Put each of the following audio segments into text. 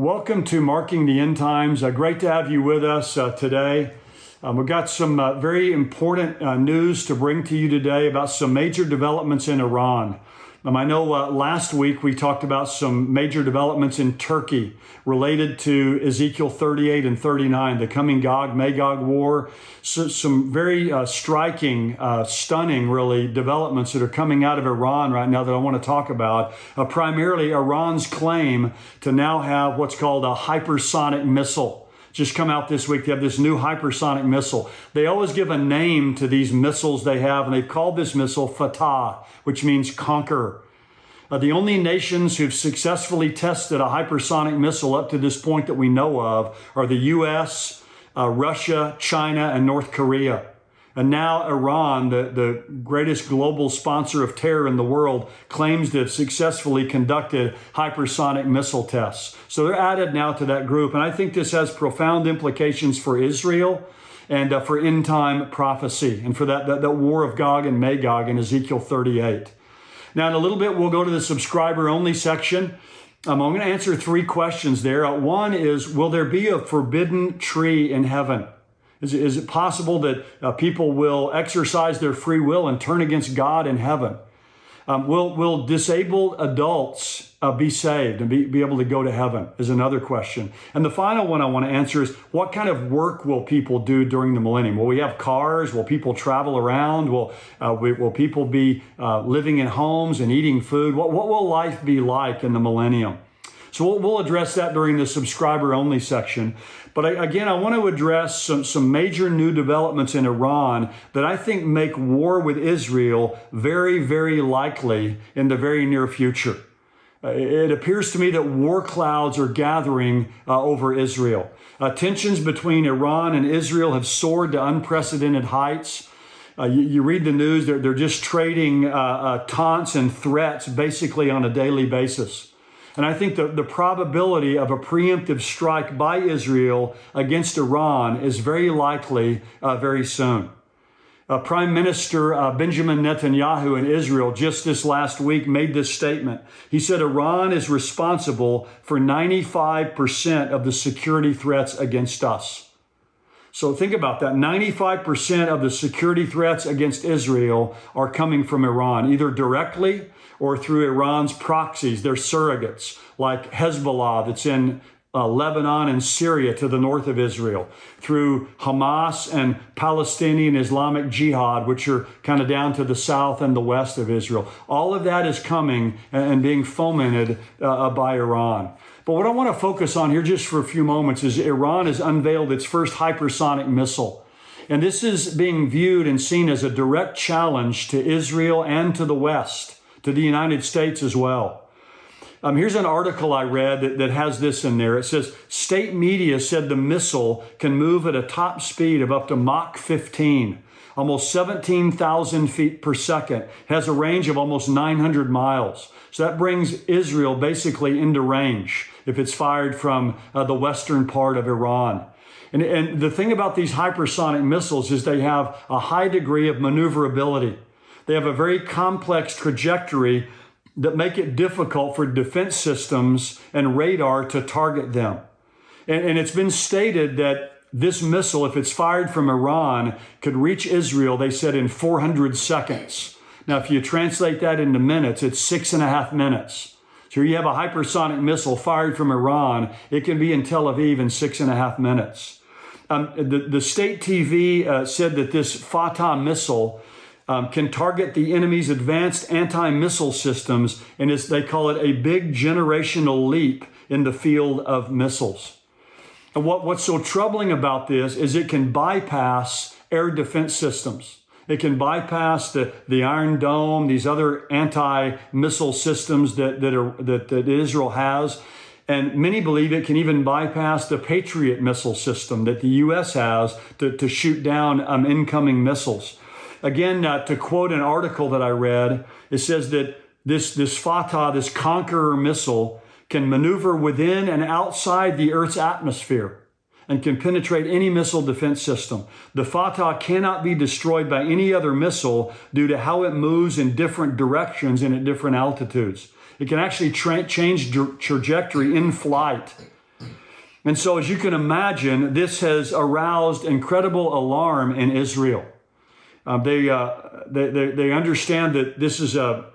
Welcome to Marking the End Times. Great to have you with us today. We've got some very important news to bring to you today about some major developments in Iran. I know last week we talked about some major developments in Turkey related to Ezekiel 38 and 39, the coming Gog-Magog war. So, some very striking, stunning, really, developments that are coming out of Iran right now that I want to talk about. Primarily Iran's claim to now have what's called a hypersonic missile. Just come out this week. They have this new hypersonic missile. They always give a name to these missiles they have, and they've called this missile Fatah, which means conqueror. The only nations who've successfully tested a hypersonic missile up to this point that we know of are the U.S., Russia, China, and North Korea. And now Iran, the greatest global sponsor of terror in the world, claims to have successfully conducted hypersonic missile tests. So they're added now to that group. And I think this has profound implications for Israel and for end time prophecy and for that war of Gog and Magog in Ezekiel 38. Now, in a little bit, we'll go to the subscriber only section. I'm going to answer three questions there. One is, will there be a forbidden tree in heaven? Is it possible that people will exercise their free will and turn against God in heaven? Will disabled adults be saved and be able to go to heaven is another question. And the final one I want to answer is, what kind of work will people do during the millennium? Will we have cars? Will people travel around? Will people be living in homes and eating food? What will life be like in the millennium? So we'll address that during the subscriber only section. But again, I want to address some major new developments in Iran that I think make war with Israel very, very likely in the very near future. It appears to me that war clouds are gathering over Israel. Tensions between Iran and Israel have soared to unprecedented heights. You read the news, they're just trading taunts and threats basically on a daily basis. And I think the probability of a preemptive strike by Israel against Iran is very likely very soon. Prime Minister Benjamin Netanyahu in Israel just this last week made this statement. He said Iran is responsible for 95% of the security threats against us. So think about that. 95% of the security threats against Israel are coming from Iran, either directly or through Iran's proxies, their surrogates, like Hezbollah that's in Lebanon and Syria to the north of Israel, through Hamas and Palestinian Islamic Jihad, which are kind of down to the south and the west of Israel. All of that is coming and being fomented by Iran. But what I want to focus on here just for a few moments is Iran has unveiled its first hypersonic missile. And this is being viewed and seen as a direct challenge to Israel and to the West, to the United States as well. Here's an article I read that has this in there. It says, state media said the missile can move at a top speed of up to Mach 15, almost 17,000 feet per second, has a range of almost 900 miles. So that brings Israel basically into range if it's fired from the western part of Iran. And the thing about these hypersonic missiles is they have a high degree of maneuverability. They have a very complex trajectory that make it difficult for defense systems and radar to target them. And it's been stated that this missile, if it's fired from Iran, could reach Israel, they said, in 400 seconds. Now, if you translate that into minutes, it's 6.5 minutes. So you have a hypersonic missile fired from Iran, it can be in Tel Aviv in 6.5 minutes. The state TV said that this Fatah missile can target the enemy's advanced anti-missile systems, and they call it a big generational leap in the field of missiles. And what's so troubling about this is it can bypass air defense systems. It can bypass the Iron Dome, these other anti-missile systems that Israel has. And many believe it can even bypass the Patriot missile system that the U.S. has to shoot down incoming missiles. Again, to quote an article that I read, it says that this Fatah, this Conqueror missile, can maneuver within and outside the Earth's atmosphere and can penetrate any missile defense system. The Fatah cannot be destroyed by any other missile due to how it moves in different directions and at different altitudes. It can actually change trajectory in flight. And so, as you can imagine, this has aroused incredible alarm in Israel. They understand that this is a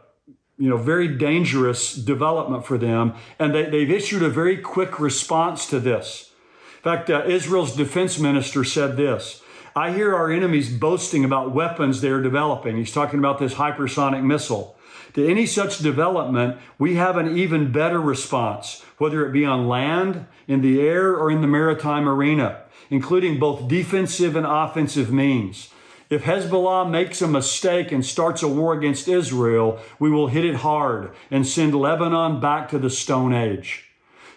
very dangerous development for them, and they've issued a very quick response to this. In fact, Israel's defense minister said this: "I hear our enemies boasting about weapons they are developing." He's talking about this hypersonic missile. "To any such development, we have an even better response, whether it be on land, in the air, or in the maritime arena, including both defensive and offensive means. If Hezbollah makes a mistake and starts a war against Israel, we will hit it hard and send Lebanon back to the Stone Age."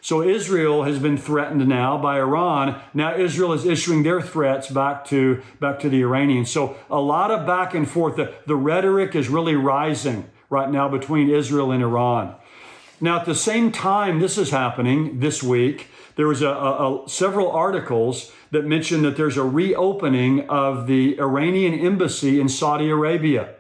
So Israel has been threatened now by Iran. Now Israel is issuing their threats back to the Iranians. So a lot of back and forth. The rhetoric is really rising right now between Israel and Iran. Now, at the same time this is happening this week, there was several articles that mention that there's a reopening of the Iranian embassy in Saudi Arabia.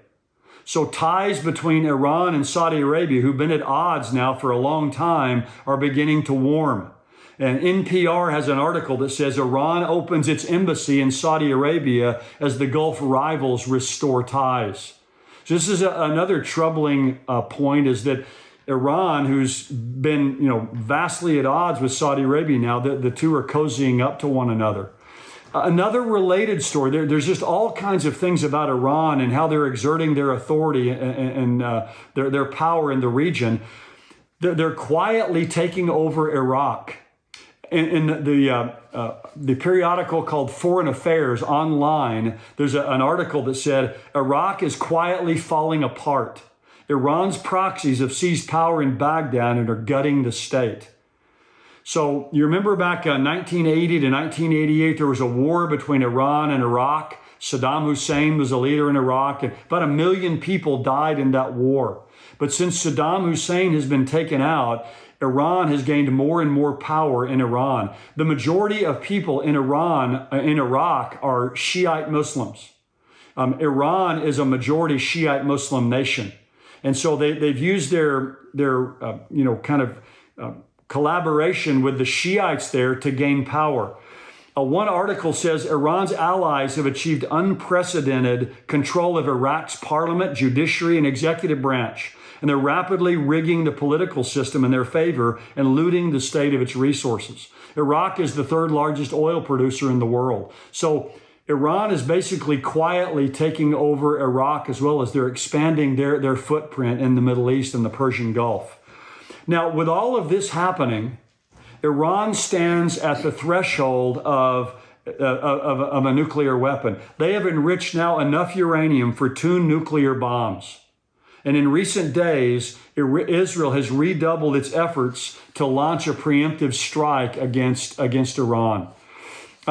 So ties between Iran and Saudi Arabia, who've been at odds now for a long time, are beginning to warm. And NPR has an article that says Iran opens its embassy in Saudi Arabia as the Gulf rivals restore ties. So this is another troubling point, is that Iran, who's been vastly at odds with Saudi Arabia now, the two are cozying up to one another. Another related story, there's just all kinds of things about Iran and how they're exerting their authority and their power in the region. They're quietly taking over Iraq. In the periodical called Foreign Affairs online, there's an article that said Iraq is quietly falling apart. Iran's proxies have seized power in Baghdad and are gutting the state. So you remember back in 1980 to 1988, there was a war between Iran and Iraq. Saddam Hussein was a leader in Iraq, and about 1 million people died in that war. But since Saddam Hussein has been taken out, Iran has gained more and more power in Iran. The majority of people in Iraq are Shiite Muslims. Iran is a majority Shiite Muslim nation. And so they've used their collaboration with the Shiites there to gain power. One article says Iran's allies have achieved unprecedented control of Iraq's parliament, judiciary, and executive branch. And they're rapidly rigging the political system in their favor and looting the state of its resources. Iraq is the third largest oil producer in the world. So Iran is basically quietly taking over Iraq, as well as they're expanding their footprint in the Middle East and the Persian Gulf. Now, with all of this happening, Iran stands at the threshold of a nuclear weapon. They have enriched now enough uranium for 2 nuclear bombs. And in recent days, Israel has redoubled its efforts to launch a preemptive strike against Iran.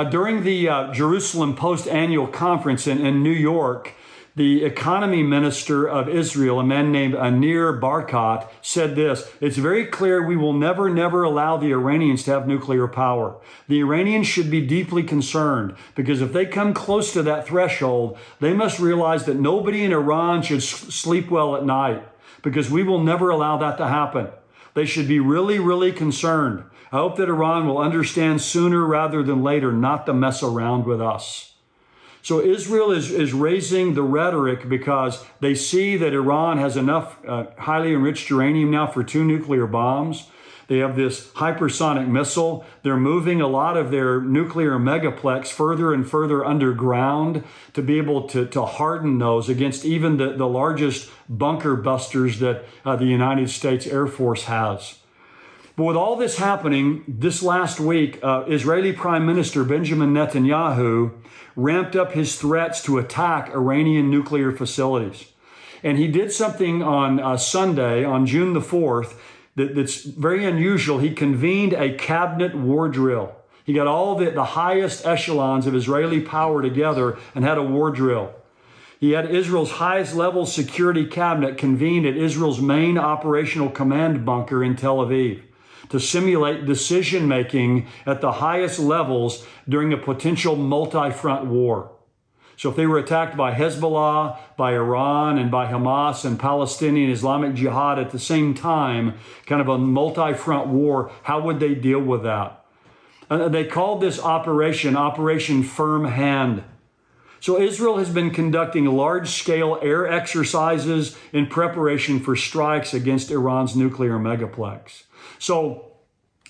During the Jerusalem Post-Annual Conference in New York, the economy minister of Israel, a man named Nir Barkat, said this: "It's very clear we will never allow the Iranians to have nuclear power. The Iranians should be deeply concerned, because if they come close to that threshold, they must realize that nobody in Iran should sleep well at night, because we will never allow that to happen. They should be really concerned. I hope that Iran will understand sooner rather than later not to mess around with us." So Israel is raising the rhetoric because they see that Iran has enough highly enriched uranium now for 2 nuclear bombs. They have this hypersonic missile. They're moving a lot of their nuclear megaplex further and further underground to be able to harden those against even the largest bunker busters that the United States Air Force has. But with all this happening, this last week, Israeli Prime Minister Benjamin Netanyahu ramped up his threats to attack Iranian nuclear facilities. And he did something on Sunday, on June the 4th, that's very unusual. He convened a cabinet war drill. He got all the highest echelons of Israeli power together and had a war drill. He had Israel's highest level security cabinet convened at Israel's main operational command bunker in Tel Aviv to simulate decision-making at the highest levels during a potential multi-front war. So if they were attacked by Hezbollah, by Iran, and by Hamas and Palestinian Islamic Jihad at the same time, kind of a multi-front war, how would they deal with that? They called this Operation Firm Hand. So Israel has been conducting large-scale air exercises in preparation for strikes against Iran's nuclear megaplex. So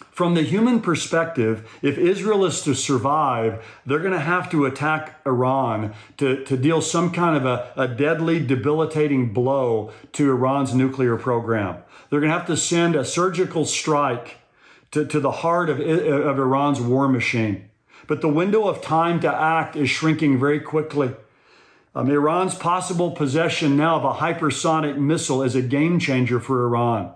from the human perspective, if Israel is to survive, they're going to have to attack Iran to deal some kind of a deadly, debilitating blow to Iran's nuclear program. They're going to have to send a surgical strike to the heart of Iran's war machine. But the window of time to act is shrinking very quickly. Iran's possible possession now of a hypersonic missile is a game changer for Iran.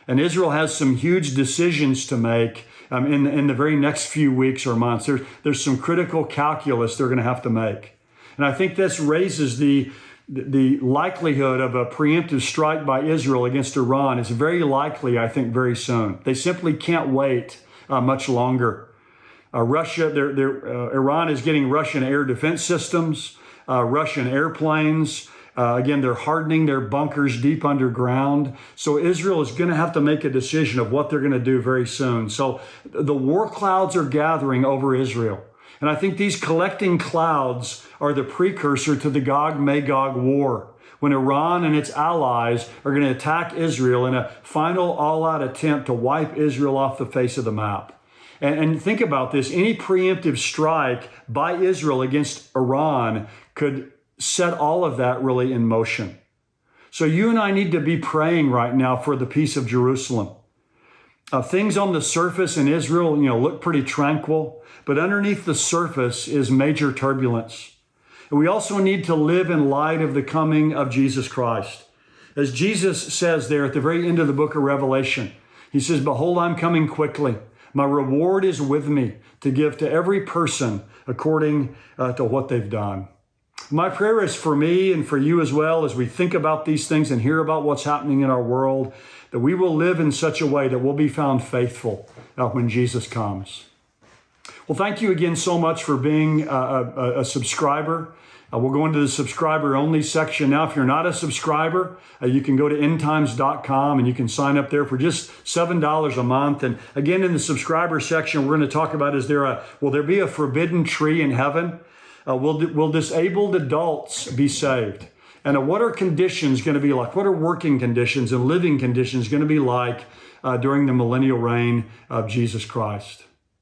And Israel has some huge decisions to make in the very next few weeks or months. There's some critical calculus they're going to have to make. And I think this raises the likelihood of a preemptive strike by Israel against Iran is very likely, I think, very soon. They simply can't wait much longer. Iran is getting Russian air defense systems, Russian airplanes. Again, they're hardening their bunkers deep underground. So Israel is going to have to make a decision of what they're going to do very soon. So the war clouds are gathering over Israel. And I think these collecting clouds are the precursor to the Gog-Magog war, when Iran and its allies are going to attack Israel in a final all-out attempt to wipe Israel off the face of the map. And think about this. Any preemptive strike by Israel against Iran could set all of that really in motion. So you and I need to be praying right now for the peace of Jerusalem. Things on the surface in Israel, look pretty tranquil, but underneath the surface is major turbulence. And we also need to live in light of the coming of Jesus Christ. As Jesus says there at the very end of the book of Revelation, he says, "Behold, I'm coming quickly. My reward is with me to give to every person according to what they've done." My prayer is for me and for you as well, as we think about these things and hear about what's happening in our world, that we will live in such a way that we'll be found faithful when Jesus comes. Well, thank you again so much for being a subscriber. We'll go into the subscriber only section now. If you're not a subscriber, you can go to endtimes.com and you can sign up there for just $7 a month. And again, in the subscriber section, we're going to talk about, will there be a forbidden tree in heaven? Will disabled adults be saved? And what are conditions going to be like? What are working conditions and living conditions going to be like during the millennial reign of Jesus Christ?